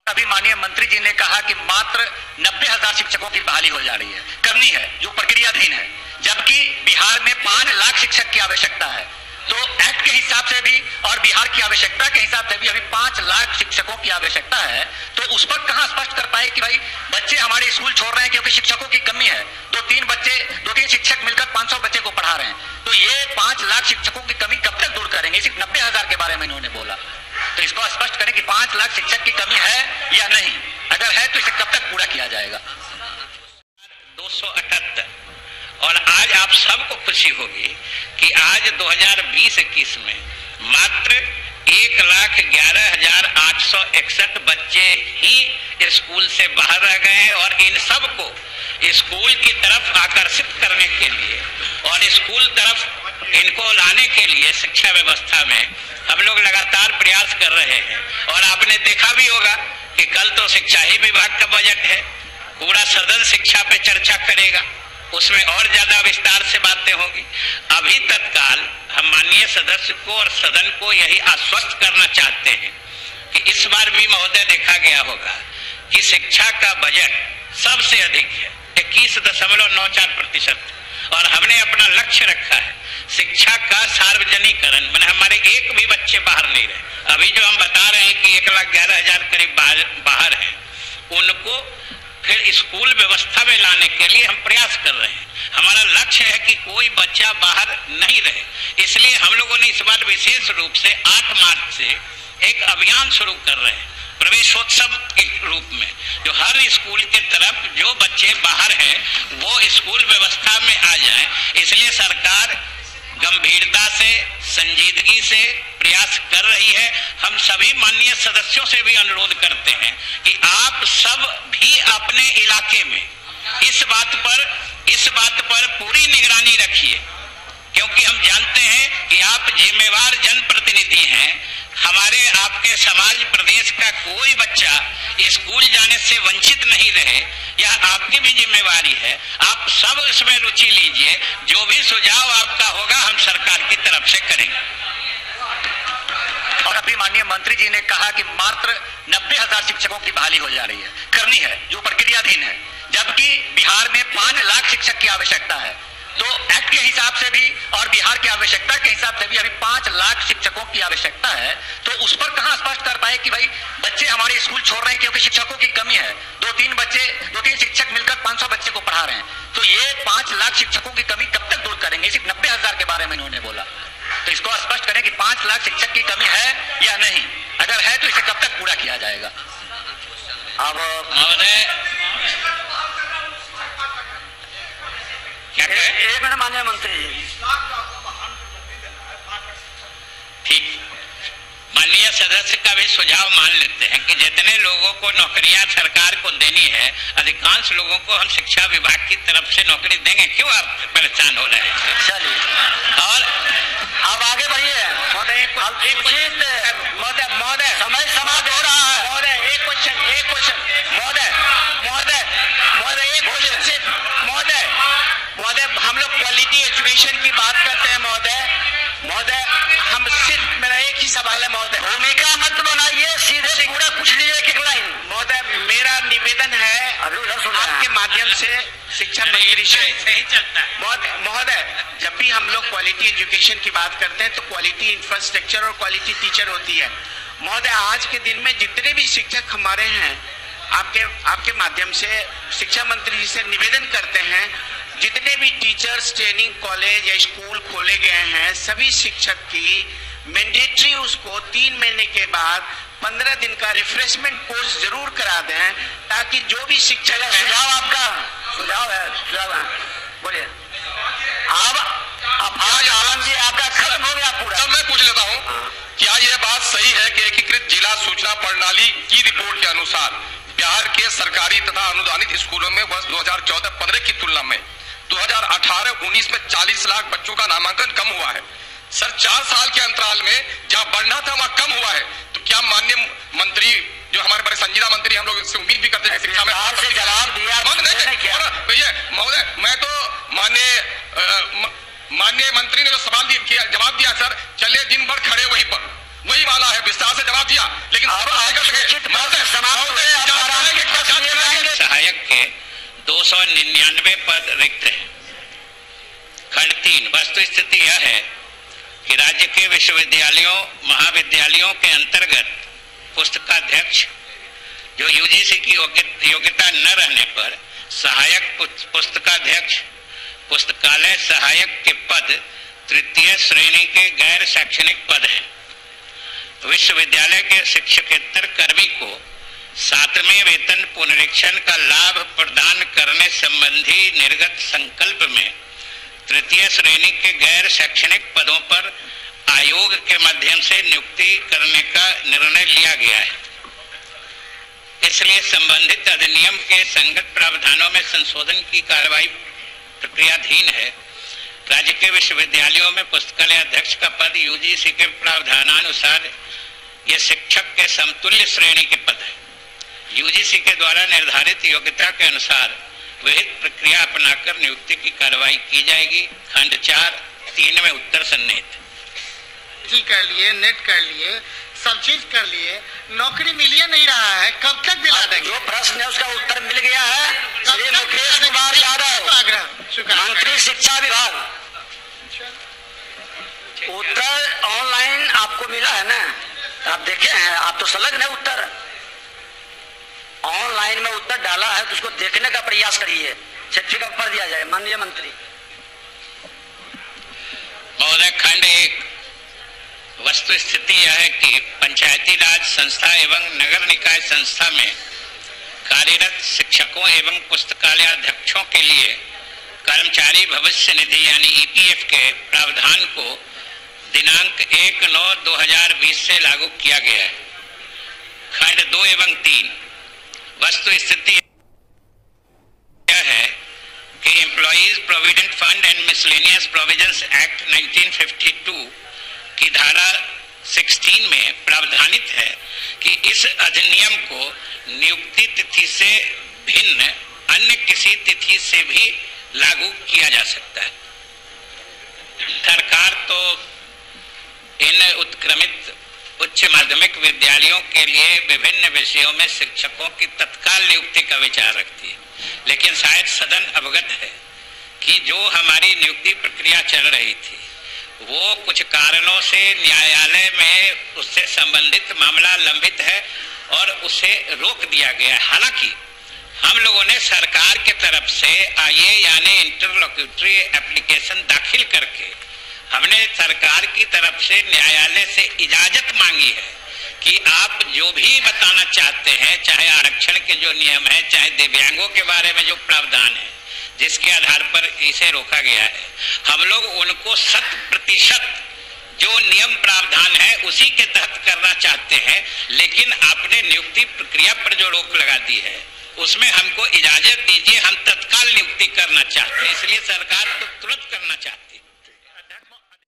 अभी माननीय मंत्री जी ने कहा कि मात्र 90,000 शिक्षकों की बहाली हो जा रही है, करनी है, जो प्रक्रियाधीन है, जबकि बिहार में 5 लाख शिक्षक की आवश्यकता है। तो एक्ट के हिसाब से भी और बिहार की आवश्यकता के हिसाब से भी अभी 5 लाख शिक्षकों की आवश्यकता है। तो उस पर कहां स्पष्ट कर पाए कि भाई बच्चे हमारे स्कूल छोड़ रहे हैं क्योंकि शिक्षकों की कमी है। 2-3 शिक्षक मिलकर 500 बच्चे को पढ़ा रहे हैं। तो ये 5 लाख शिक्षकों की कमी कब तक दूर करेंगे? सिर्फ 90,000 के बारे में इन्होंने बोला। तो इसको स्पष्ट करें कि 5 लाख शिक्षक की कमी है या नहीं, अगर है तो इसे कब तक पूरा किया जाएगा? 278। और आज आप सबको खुशी होगी कि आज 2020-21 में मात्र 1,11,861 बच्चे ही स्कूल से बाहर रह गए हैं। और इन सबको स्कूल की तरफ आकर्षित करने के लिए और स्कूल तरफ इनको लाने के लिए शिक्षा व्यवस्था में हम लोग लगातार प्रयास कर रहे हैं। और आपने देखा भी होगा कि कल तो शिक्षा ही विभाग का बजट है, पूरा सदन शिक्षा पे चर्चा करेगा, उसमें और ज्यादा विस्तार से बातें होंगी। अभी तत्काल हम माननीय सदस्य को और सदन को यही आश्वस्त करना चाहते हैं कि इस बार भी महोदय देखा गया होगा कि शिक्षा का बजट सबसे अधिक है, 21.94%। और हमने अपना लक्ष्य रखा है शिक्षा का सार्वजनिकरण, मैंने हमारे एक भी बच्चे बाहर नहीं रहे। अभी जो हम बता रहे हैं कि 1,11,000 करीब बाहर हैं, उनको फिर स्कूल व्यवस्था में लाने के लिए हम प्रयास कर रहे हैं। हमारा लक्ष्य है कि कोई बच्चा बाहर नहीं रहे। इसलिए हम लोगों ने इस बार विशेष रूप से 8 मार्च से एक अभियान शुरू कर रहे हैं प्रवेशोत्सव के रूप में, जो हर स्कूल के तरफ जो बच्चे बाहर हैं वो स्कूल व्यवस्था में आ जाएं। इसलिए सरकार गंभीरता से, संजीदगी से प्रयास कर रही है। हम सभी माननीय सदस्यों से भी अनुरोध करते हैं कि आप सब भी अपने इलाके में इस बात पर पूरी निगरानी रखिए, क्योंकि हम जानते हैं कि आप जिम्मेवार जनप्रतिनिधि हैं। हमारे आपके समाज प्रदेश का कोई बच्चा स्कूल जाने से वंचित नहीं रहे, यह आपकी भी जिम्मेवारी है। आप सब इसमें रुचि लीजिए, जो भी सुझाव आपका होगा हम सरकार की तरफ से करेंगे। और अभी माननीय मंत्री जी ने कहा कि मात्र 90,000 शिक्षकों की बहाली हो जा रही है, करनी है, जो प्रक्रियाधीन है, जबकि बिहार में 5 लाख शिक्षक की आवश्यकता है। तो एक्ट के हिसाब से भी और बिहार की आवश्यकता के हिसाब से भी अभी 5 लाख शिक्षकों की आवश्यकता है। तो उस पर कहां स्पष्ट कर पाए कि भाई बच्चे हमारे स्कूल छोड़ रहे हैं क्योंकि शिक्षकों की कमी है। 2-3 शिक्षक मिलकर 500 बच्चे को पढ़ा रहे हैं। तो ये 5 लाख शिक्षकों की कमी कब तक दूर करेंगे? सिर्फ 90,000 के बारे में इन्होंने बोला। तो इसको स्पष्ट करें कि 5 लाख शिक्षक की कमी है या नहीं, अगर है तो इसे कब तक पूरा किया जाएगा? अब महोदय क्या कहे? एक मिनट माननीय मंत्री जी। ठीक, माननीय सदस्य का भी सुझाव मान लेते हैं कि जितने लोगों को नौकरियां सरकार को देनी है, अधिकांश लोगों को हम शिक्षा विभाग की तरफ से नौकरी देंगे। क्यों आप परेशान हो रहे हैं? चलिए, और आप आगे बढ़िए। महोदय समय समाप्त हो रहा है। महोदय एक क्वेश्चन महोदय हम लोग क्वालिटी एजुकेशन की बात करते हैं। महोदय हम सिर्फ, मेरा एक ही सवाल है महोदय, भूमिका मत बनाइए, सीधे पूरा पूछ लीजिए एक लाइन। महोदय मेरा निवेदन है आपके माध्यम से शिक्षा मंत्री से, महोदय जब भी हम लोग क्वालिटी एजुकेशन की बात करते हैं तो क्वालिटी इंफ्रास्ट्रक्चर और क्वालिटी टीचर होती है। महोदय आज के दिन में जितने भी शिक्षक हमारे हैं, आपके माध्यम से शिक्षा मंत्री जी से निवेदन करते हैं, जितने भी टीचर्स ट्रेनिंग कॉलेज या स्कूल खोले गए हैं, सभी शिक्षक की मैंडेटरी उसको 3 महीने के बाद 15 दिन का रिफ्रेशमेंट कोर्स जरूर करा दें, ताकि जो भी शिक्षक है। सुझाव है, बोलिए। आज आलम जी आपका खत्म हो गया पूरा। सर मैं पूछ लेता हूँ, क्या यह बात सही है कि एकीकृत जिला सूचना प्रणाली की रिपोर्ट के अनुसार बिहार के सरकारी तथा अनुदानित स्कूलों में वर्ष 2014-15 की तुलना में 2018-19 में 40 लाख बच्चों का नामांकन कम हुआ है? सर 4 साल के अंतराल में जहां बढ़ना था वहां कम हुआ है। तो क्या माननीय मंत्री, जो हमारे बड़े संजीदा मंत्री, हम लोग इससे उम्मीद भी करते हैं शिक्षा में जवाब दिया महोदय। मैं तो माननीय मंत्री ने जो सवाल दिया, जवाब दिया सर, चलिए दिन भर खड़े वही वाला है, विस्तार से जवाब दिया, लेकिन 299 पद रिक्त हैं। खंड 3, वस्तु स्थिति यह है कि राज्य के विश्वविद्यालयों महाविद्यालयों के अंतर्गत पुस्तकाध्यक्ष जो यूजीसी की योग्यता न रहने पर सहायक पुस्तकाध्यक्ष, पुस्तकालय सहायक के पद तृतीय श्रेणी के गैर शैक्षणिक पद हैं। विश्वविद्यालय के शिक्षकेतर कर्मी को 7वें वेतन पुनरीक्षण का लाभ प्रदान करने संबंधी निर्गत संकल्प में तृतीय श्रेणी के गैर शैक्षणिक पदों पर आयोग के माध्यम से नियुक्ति करने का निर्णय लिया गया है। इसलिए संबंधित अधिनियम के संगत प्रावधानों में संशोधन की कार्रवाई प्रक्रियाधीन है। राज्य के विश्वविद्यालयों में पुस्तकालय अध्यक्ष का पद यूजीसी के प्रावधानानुसार ये शिक्षक के समतुल्य श्रेणी के पद है। यूजीसी के द्वारा निर्धारित योग्यता के अनुसार विहित प्रक्रिया अपनाकर नियुक्ति की कार्रवाई की जाएगी। खंड 4, 3 में उत्तर सन्निहित। कर लिए, नेट कर लिए, सब चीज कर लिए, नौकरी मिल नहीं रहा है, कब तक दिला देंगे? जो प्रश्न है उसका उत्तर मिल गया है। श्री मुकेश कुमार यादव, मंत्री शिक्षा विभाग। उत्तर ऑनलाइन आपको मिला है ना, आप देखे हैं, आप तो संलग्न है। उत्तर ऑनलाइन में उत्तर डाला है तो उसको देखने का प्रयास करिए, सर्टिफिकेट पर दिया जाए। माननीय मंत्री महोदय, खंड 1, वस्तु स्थिति यह है कि पंचायती राज संस्था एवं नगर निकाय संस्था में कार्यरत शिक्षकों एवं पुस्तकालय अध्यक्षों के लिए कर्मचारी भविष्य निधि यानी ईपीएफ के प्रावधान को दिनांक 1/9/2020 से लागू किया गया है। खंड 2 एवं 3, वस्तु स्थिति यह है कि employees provident fund and miscellaneous provisions act 1952 की धारा 16 में प्रावधानित है कि इस अधिनियम को नियुक्ति तिथि से भिन्न अन्य किसी तिथि से भी लागू किया जा सकता है। सरकार तो इन उत्क्रमित उच्च माध्यमिक विद्यालयों के लिए विभिन्न विषयों में शिक्षकों की तत्काल नियुक्ति का विचार रखती है, लेकिन शायद सदन अवगत है कि जो हमारी नियुक्ति प्रक्रिया चल रही थी वो कुछ कारणों से न्यायालय में उससे संबंधित मामला लंबित है और उसे रोक दिया गया है। हालांकि हम लोगों ने सरकार के तरफ से आईए यानी इंटरलोक्यूटरी एप्लीकेशन दाखिल करके हमने सरकार की तरफ से न्यायालय से इजाजत मांगी है कि आप जो भी बताना चाहते हैं, चाहे आरक्षण के जो नियम है, चाहे दिव्यांगों के बारे में जो प्रावधान है जिसके आधार पर इसे रोका गया है, हम लोग उनको 100% जो नियम प्रावधान है उसी के तहत करना चाहते हैं। लेकिन आपने नियुक्ति प्रक्रिया पर जो रोक लगा दी है उसमें हमको इजाजत दीजिए, हम तत्काल नियुक्ति करना चाहते हैं। इसलिए सरकार को तुरंत